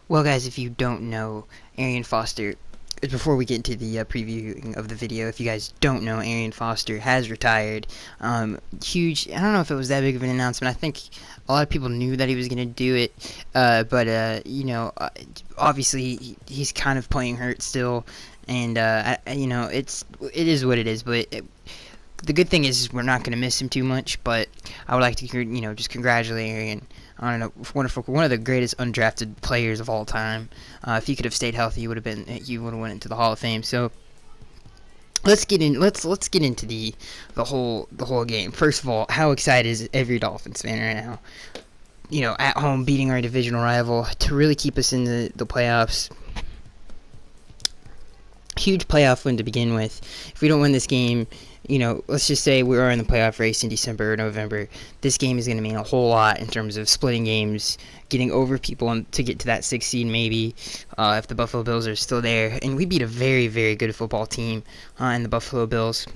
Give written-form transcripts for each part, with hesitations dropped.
Well, guys, if you don't know, Arian Foster, before we get into the previewing of the video, if you guys don't know, Arian Foster has retired. Huge, I don't know if it was that big of an announcement. I think a lot of people knew that he was going to do it, but obviously he's kind of playing hurt still, and, it is what it is, but the good thing is we're not going to miss him too much, but I would like to, just congratulate Arian on a wonderful, one of the greatest undrafted players of all time. If he could have stayed healthy, he would have went into the Hall of Fame. So let's get into the whole game. First of all, how excited is every Dolphins fan right now? At home beating our divisional rival to really keep us in the playoffs. Huge playoff win to begin with. If we don't win this game, let's just say we are in the playoff race in December or November. This game is going to mean a whole lot in terms of splitting games, getting over people to get to that 6th seed maybe, if the Buffalo Bills are still there. And we beat a very, very good football team in the Buffalo Bills.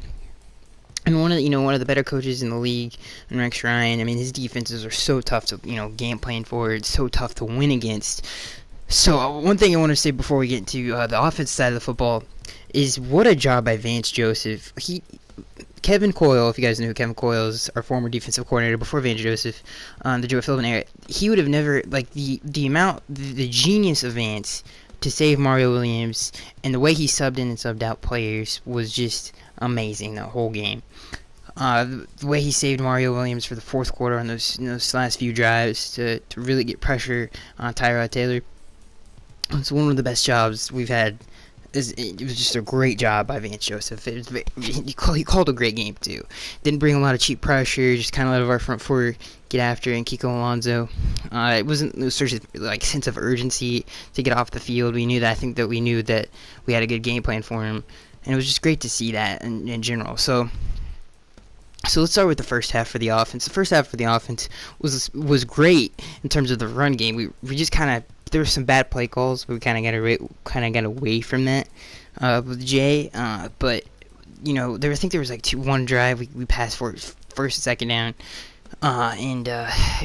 And one of the better coaches in the league, and Rex Ryan. I mean, his defenses are so tough to game plan for. It's so tough to win against. So one thing I want to say before we get into the offense side of the football is what a job by Vance Joseph. Kevin Coyle, if you guys know who Kevin Coyle is, our former defensive coordinator before Vance Joseph, the Joe Philbin era, he would have never, the genius of Vance to save Mario Williams and the way he subbed in and subbed out players was just amazing the whole game. The way he saved Mario Williams for the fourth quarter on those last few drives to really get pressure on Tyrod Taylor. It's one of the best jobs we've had. It was just a great job by Vance Joseph. He called a great game too. Didn't bring a lot of cheap pressure. Just kind of let our front four get after it. And Kiko Alonso, it wasn't no sort of sense of urgency to get off the field. We knew that we had a good game plan for him, and it was just great to see that in general. So let's start with the first half for the offense. The first half for the offense was great in terms of the run game. We just kind of, there were some bad play calls, but we kind of got away from that with Jay. But I think there was one drive we passed for first and second down, and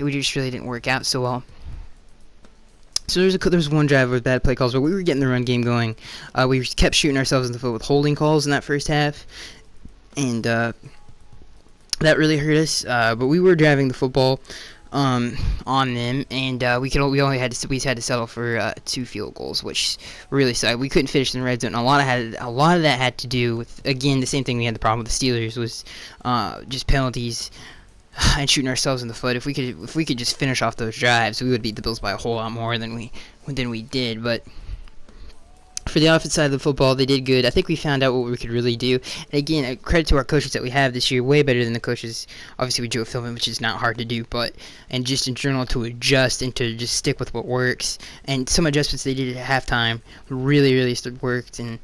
we just really didn't work out so well. So there was one drive with bad play calls, but we were getting the run game going. We kept shooting ourselves in the foot with holding calls in that first half, and that really hurt us. But we were driving the football on them, and we had to settle for 2 field goals, which really sucked. We couldn't finish in the red zone. A lot of that had to do with, again, the same thing we had the problem with the Steelers was just penalties and shooting ourselves in the foot. If we could just finish off those drives, we would beat the Bills by a whole lot more than we did. But for the offense side of the football, they did good. I think we found out what we could really do. And again, credit to our coaches that we have this year, way better than the coaches, obviously, with Joe Philbin, which is not hard to do, and just in general to adjust and to just stick with what works. And some adjustments they did at halftime really, really worked. And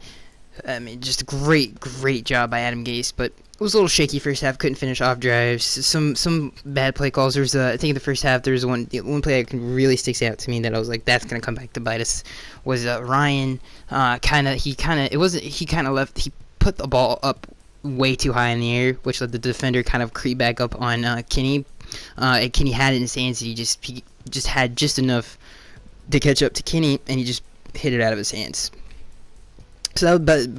just a great job by Adam Gase. But it was a little shaky first half. Couldn't finish off drives. Some bad play calls. There was I think in the first half there was one play that really sticks out to me that I was like, that's gonna come back to bite us. Was Ryan he put the ball up way too high in the air, which let the defender kind of creep back up on Kenny. And Kenny had it in his hands. And he just had just enough to catch up to Kenny, and he just hit it out of his hands. So but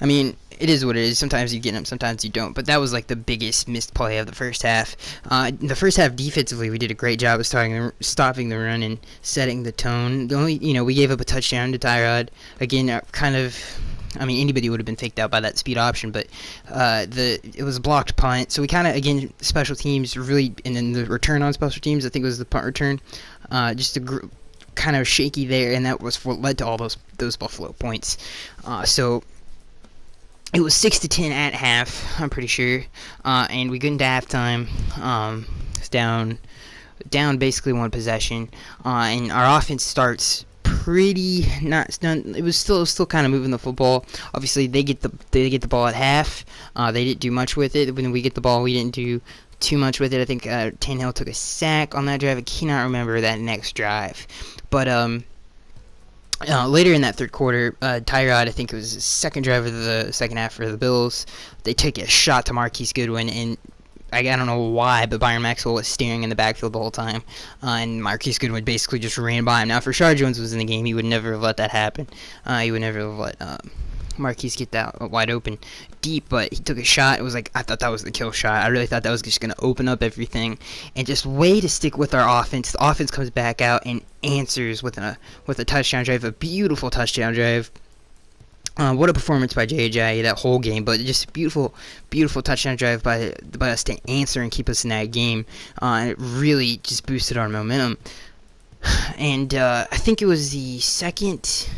I mean, it is what it is. Sometimes you get them, sometimes you don't. But that was the biggest missed play of the first half. The first half defensively, we did a great job of stopping the run and setting the tone. The only, we gave up a touchdown to Tyrod. Again, anybody would have been faked out by that speed option, but it was a blocked punt. So we kind of, again, special teams really, and then the return on special teams, I think it was the punt return, kind of shaky there, and that was what led to all those Buffalo points. So it was 6-10 at half, I'm pretty sure, and we got into halftime. It's down basically one possession, and our offense starts pretty not done. It was still kind of moving the football. Obviously, they get the ball at half. They didn't do much with it. When we get the ball, we didn't do too much with it. I think Tannehill took a sack on that drive. I cannot remember that next drive, but later in that third quarter, Tyrod, I think it was the second drive of the second half for the Bills, they took a shot to Marquise Goodwin, and I don't know why, but Byron Maxwell was staring in the backfield the whole time, and Marquise Goodwin basically just ran by him. Now, if Rashard Jones was in the game, he would never have let that happen. He would never have let Marquise get that wide open deep, but he took a shot. It was like, I thought that was the kill shot. I really thought that was just going to open up everything, and just way to stick with our offense. The offense comes back out and answers with a touchdown drive, a beautiful touchdown drive. What a performance by J.J. that whole game, but just a beautiful, beautiful touchdown drive by us to answer and keep us in that game. And it really just boosted our momentum. And I think it was the second,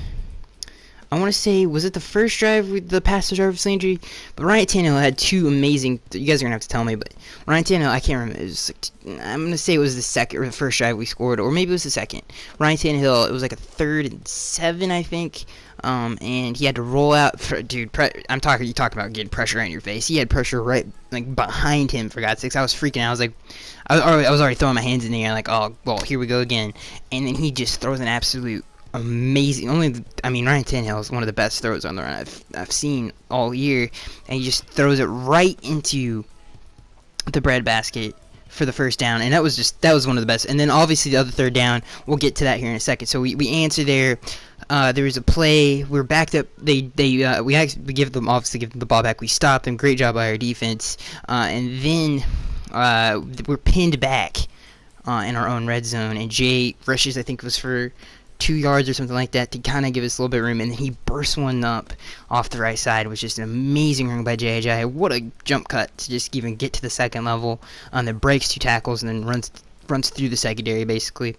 I want to say, was it the first drive with the pass to Jarvis Landry? But Ryan Tannehill had two amazing, you guys are going to have to tell me, but Ryan Tannehill, I can't remember, it was like, I'm going to say it was the second or the first drive we scored, or maybe it was the second. Ryan Tannehill, it was like a 3rd and 7, I think. And he had to roll out. You talk about getting pressure on your face. He had pressure right like behind him. For God's sakes, I was freaking out. I was like, I was already throwing my hands in the air, like, oh well, here we go again. And then he just throws an absolute amazing. Ryan Tannehill is one of the best throws on the run I've seen all year, and he just throws it right into the breadbasket for the first down, and that was one of the best. And then obviously the other third down, we'll get to that here in a second. So we answer there. There was a play. We're backed up. We give them the ball back. We stopped them. Great job by our defense. And then we're pinned back in our own red zone. And Jay rushes, I think it was for 2 yards or something like that, to kind of give us a little bit of room. And then he burst one up off the right side. It was just an amazing run by J.J. What a jump cut to just even get to the second level. That breaks 2 tackles and then runs through the secondary basically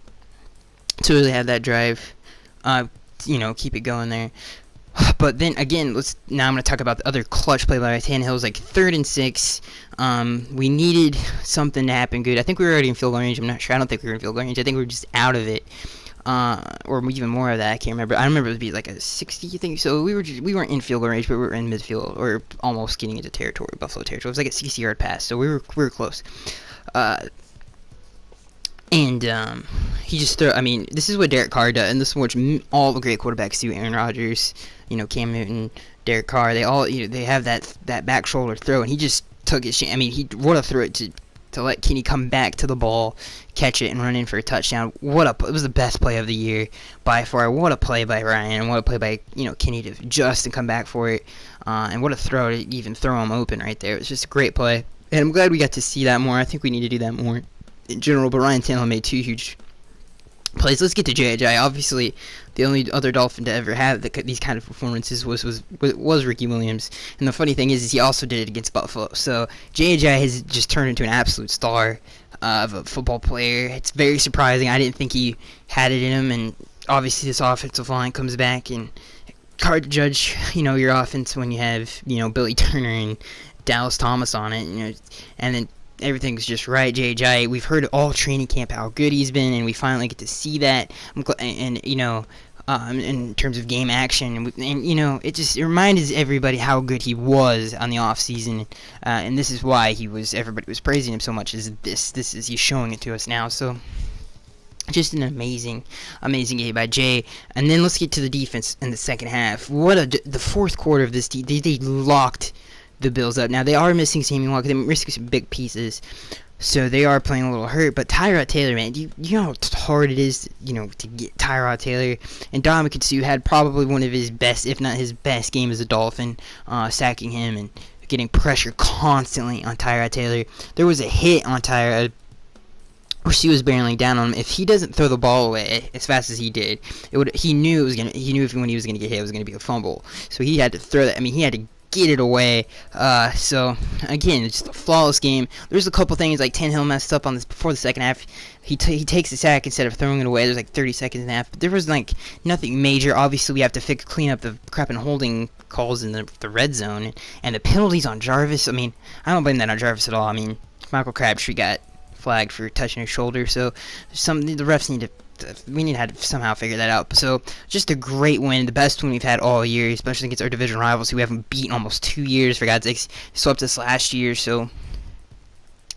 to really have that drive. Keep it going there. But then again, now I'm going to talk about the other clutch play by Tannehill. It was like 3rd and 6. We needed something to happen good. I think we were already in field goal range. I'm not sure. I don't think we were in field goal range. I think we were just out of it. Or even more of that. I can't remember. I remember it would be like a 60 thing. So we weren't in field goal range, but we were in midfield or almost getting into Buffalo territory. It was like a 60-yard pass. So we were close. And he just this is what Derek Carr does, and this is what all the great quarterbacks do. Aaron Rodgers, Cam Newton, Derek Carr, they all they have that back shoulder throw, and he just took his chance. He would have threw it to let Kenny come back to the ball, catch it, and run in for a touchdown. It was the best play of the year by far. What a play by Ryan, and what a play by Kenny to adjust and come back for it, and what a throw to even throw him open right there. It was just a great play, and I'm glad we got to see that more. I think we need to do that more in general, but Ryan Tannehill made 2 huge plays. Let's get to J.J. Obviously, the only other Dolphin to ever have these kind of performances was Ricky Williams. And the funny thing is he also did it against Buffalo. So J.J. has just turned into an absolute star of a football player. It's very surprising. I didn't think he had it in him. And obviously this offensive line comes back, and hard to judge, your offense when you have, Billy Turner and Dallas Thomas on it, and then everything's just right. J.J., we've heard all training camp how good he's been, and we finally get to see that. In terms of game action, and it reminds everybody how good he was on the off season, and this is why everybody was praising him so much. He's showing it to us now. So just an amazing game by Jay. And then let's get to the defense in the second half. The fourth quarter of this, they locked the Bills up. Now they are missing Sammy Watkins. They're missing some big pieces, so they are playing a little hurt. But Tyrod Taylor, man, you know how hard it is, to get Tyrod Taylor. And Dominican Sue had probably one of his best, if not his best, game as a Dolphin, sacking him and getting pressure constantly on Tyrod Taylor. There was a hit on Tyrod where she was barreling down on him. If he doesn't throw the ball away as fast as he did, he knew when he was going to get hit, it was going to be a fumble. So he had to throw that. He had to get it away. So again, it's just a flawless game. There's a couple things like Tannehill messed up on this before the second half. He takes the sack instead of throwing it away. There's like 30 seconds and a half, but there was like nothing major. Obviously, we have to clean up the crap and holding calls in the red zone, and the penalties on Jarvis. I don't blame that on Jarvis at all. Michael Crabtree got flagged for touching his shoulder, so the refs need to. We need to somehow figure that out. So, just a great win, the best win we've had all year, especially against our division rivals who we haven't beaten almost 2 years. For God's sakes, swept us last year. So,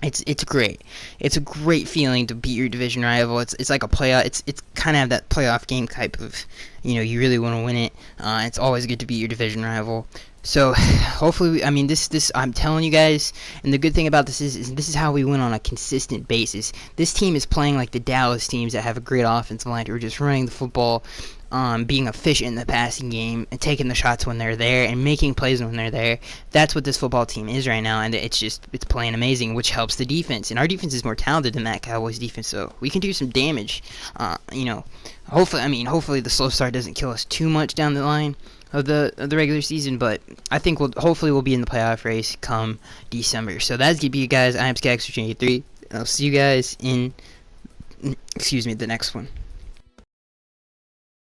it's great. It's a great feeling to beat your division rival. It's like a playoff. It's kind of that playoff game type of, you really want to win it. It's always good to beat your division rival. So hopefully, I mean, this I'm telling you guys, and the good thing about is this is how we win on a consistent basis. This team is playing like the Dallas teams that have a great offensive line who are just running the football, being efficient in the passing game, and taking the shots when they're there, and making plays when they're there. That's what this football team is right now, and it's playing amazing, which helps the defense. And our defense is more talented than that Cowboys defense, so we can do some damage. Hopefully the slow start doesn't kill us too much down the line of the regular season, but I think we'll be in the playoff race come December. So that's gonna be you guys. I am Skagster 23. I'll see you guys in the next one.